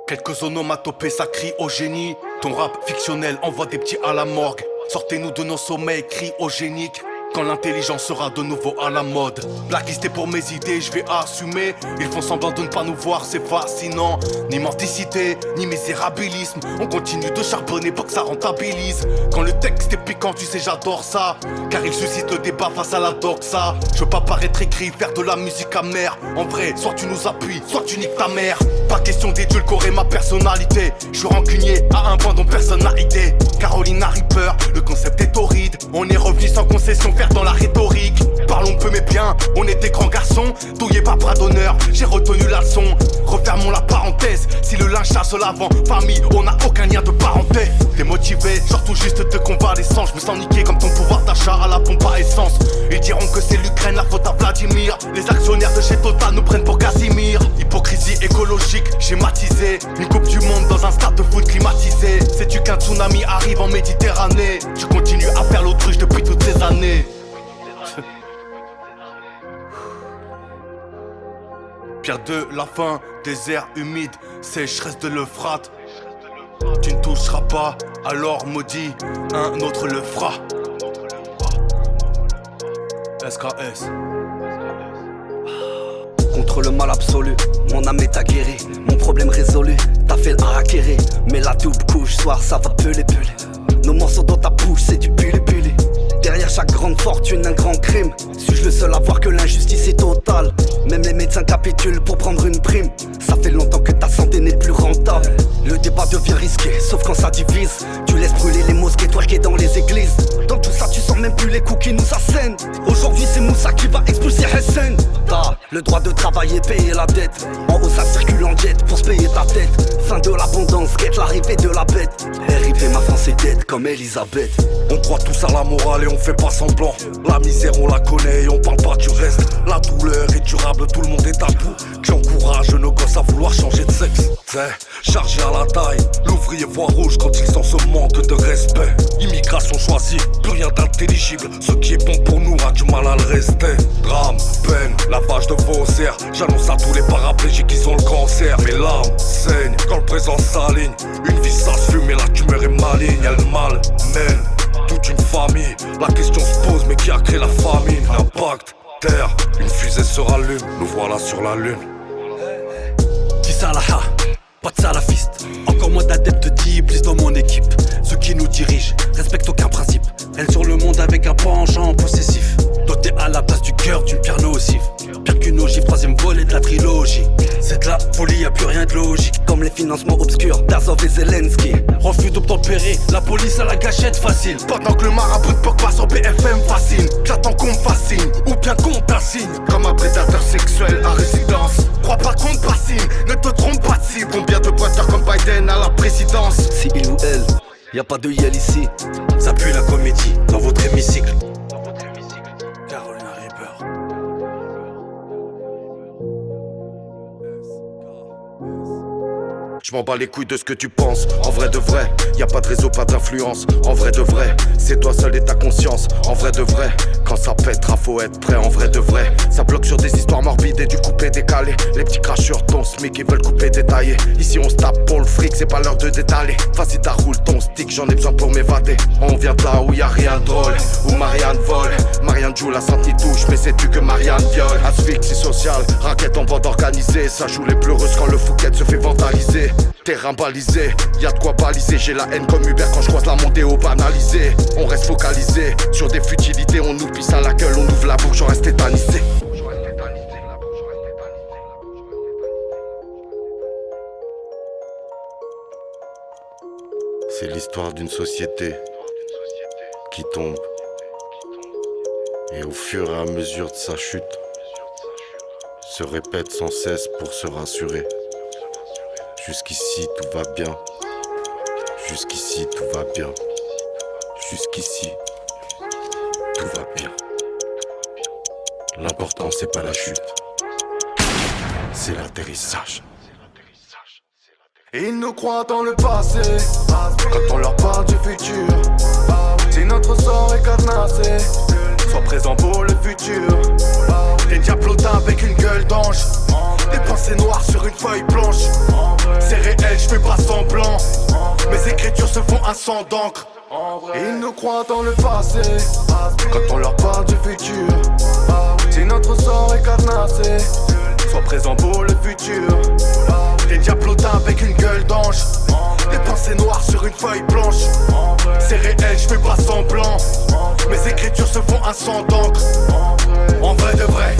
Quelques onomatopées, ça crie au génie. Ton rap fictionnel envoie des petits à la morgue. Sortez-nous de nos sommeils, cryogéniques. Quand l'intelligence sera de nouveau à la mode. Blacklisté pour mes idées, je vais assumer. Ils font semblant de ne pas nous voir, c'est fascinant. Ni mendicité, ni misérabilisme. On continue de charbonner pour que ça rentabilise. Quand le texte est piquant, tu sais j'adore ça. Car il suscite le débat face à la doxa. Je veux pas paraître écrit, faire de la musique amère. En vrai, soit tu nous appuies, soit tu niques ta mère. Pas question d'édulcorer ma personnalité. Je suis rancunier à un point dont personne n'a idée. Carolina Reaper, le concept est horrible. On est revenu sans concession, faire dans la rhétorique. Parlons peu mais bien, on est des grands garçons. Douillé par bras d'honneur, j'ai retenu la leçon. Refermons la parenthèse, si le linge chasse l'avant. Famille, on n'a aucun lien de parenté. T'es motivé, genre tout juste de convalescence. Je me sens niqué comme ton pouvoir d'achat à la pompe à essence. Ils diront que c'est l'Ukraine, la faute à Vladimir. Les actionnaires de chez Total nous prennent pour Casimir. Hypocrisie écologique, schématisée. Une coupe du monde dans un stade de foot climatisé. Sais-tu qu'un tsunami arrive en Méditerranée? Tu continues à faire l'autruche depuis toutes ces années. Pierre de la faim, désert humide, sécheresse de l'Euphrate. Tu ne toucheras pas, alors maudit, un autre le fera. SKS. Contre le mal absolu, mon âme est aguerrie. Mon problème résolu, t'as fait le harakiri. Mais la double couche, soir ça va peler. Nos morceaux dans ta bouche, c'est du puli. Derrière chaque grande fortune, un grand crime. Suis-je le seul à voir que l'injustice est totale? Même les médecins capitulent pour prendre une prime. Ça fait longtemps que ta santé n'est plus rentable. Le débat devient risqué, sauf quand ça divise. Tu laisses brûler les mosquées, twerker dans les églises. Dans tout ça tu sens même plus les coups qui nous assènent. Aujourd'hui c'est Moussa qui va expulser Hessen. T'as le droit de travailler, payer la dette. En haut ça circule en jet pour se payer ta tête. Fin de l'abondance, guette l'arrivée de la bête. RIP ma France est dead comme Elisabeth. On croit tous à la morale et on fait pas semblant. La misère on la connaît et on parle pas du reste. La douleur est durable, tout le monde est à bout. Qui encourage nos gosses à vouloir changer de sexe. C'est chargé à la taille, l'ouvrier voit rouge quand il sent ce manque de respect. Immigration choisie, plus rien d'intelligible. Ce qui est bon pour nous a du mal à le rester. Drame, peine, lavage de faussaires. J'annonce à tous les paraplégiques qu'ils ont le cancer. Mes larmes saignent quand le présent s'aligne. Une vie ça se fume et la tumeur est maligne. Elle mal mène toute une famille. La question se pose mais qui a créé la famine? Impact, terre, une fusée se rallume. Nous voilà sur la lune. Salaha, pas de salafiste. Encore moins d'adeptes d'Iblis dans mon équipe. Ceux qui nous dirigent respectent aucun principe. Elle sur le monde avec un penchant possessif. Doté à la place du cœur d'une pierre nocive. Pire qu'une ogive, troisième volet de la trilogie. C'est de la folie, y'a plus rien de logique. Comme les financements obscurs d'Azov et Zelensky. Refus d'obtempérer, la police à la gâchette facile. Pendant que le marabout de Pogba sur BFM fascine. J'attends qu'on me fascine, ou bien qu'on t'assigne. Comme un prédateur sexuel à résidence. Crois pas qu'on te fascine, ne te trompe pas de cible. Combien de pointeurs comme Biden à la présidence? Si il ou elle, y'a pas de yel ici. Ça pue la comédie dans votre hémicycle. Carolina Reaper. Je m'en bats les couilles de ce que tu penses. En vrai de vrai, y a pas de réseau, pas d'influence. En vrai de vrai, c'est toi seul et ta conscience. En vrai de vrai, quand ça pètera faut être prêt. En vrai de vrai, ça bloque sur des histoires morbides et du coupé décalé. Les petits cracheurs ton smic ils veulent couper détaillé. Ici on se tape pour le fric, c'est pas l'heure de détaler. Vas-y t'arroules ton stick, j'en ai besoin pour m'évader. On vient de là où y a rien de drôle, où Marianne vole. Marianne joue la santé touche, mais sais-tu que Marianne viole? Asphyxie sociale, raquette en bande organisée. Ça joue les pleureuses quand le Fouquet se fait vandaliser. Terrain balisé, y'a de quoi baliser. J'ai la haine comme Hubert quand je croise la montée au banalisé. On reste focalisé sur des futilités. On nous pisse à la gueule, on ouvre la bouche, j'en reste tétanisé. C'est l'histoire d'une société qui tombe. Et au fur et à mesure de sa chute, se répète sans cesse pour se rassurer. Jusqu'ici tout va bien. Jusqu'ici tout va bien. Jusqu'ici tout va bien. L'important c'est pas la chute, c'est l'atterrissage. Ils nous croient dans le passé, quand on leur parle du futur. Si notre sort est cadenassé, sois présent pour le futur. Des diablotins avec une gueule d'ange, des pensées noires sur une feuille blanche. C'est réel, un sang d'encre. Ils nous croient dans le passé, quand on leur parle du futur. Si notre sort est cadenassé, sois présent pour le futur. Des diablotins avec une gueule d'ange, des pensées noires sur une feuille blanche. C'est réel, je fais pas semblant. Mes écritures se font un sang d'encre. En vrai de vrai.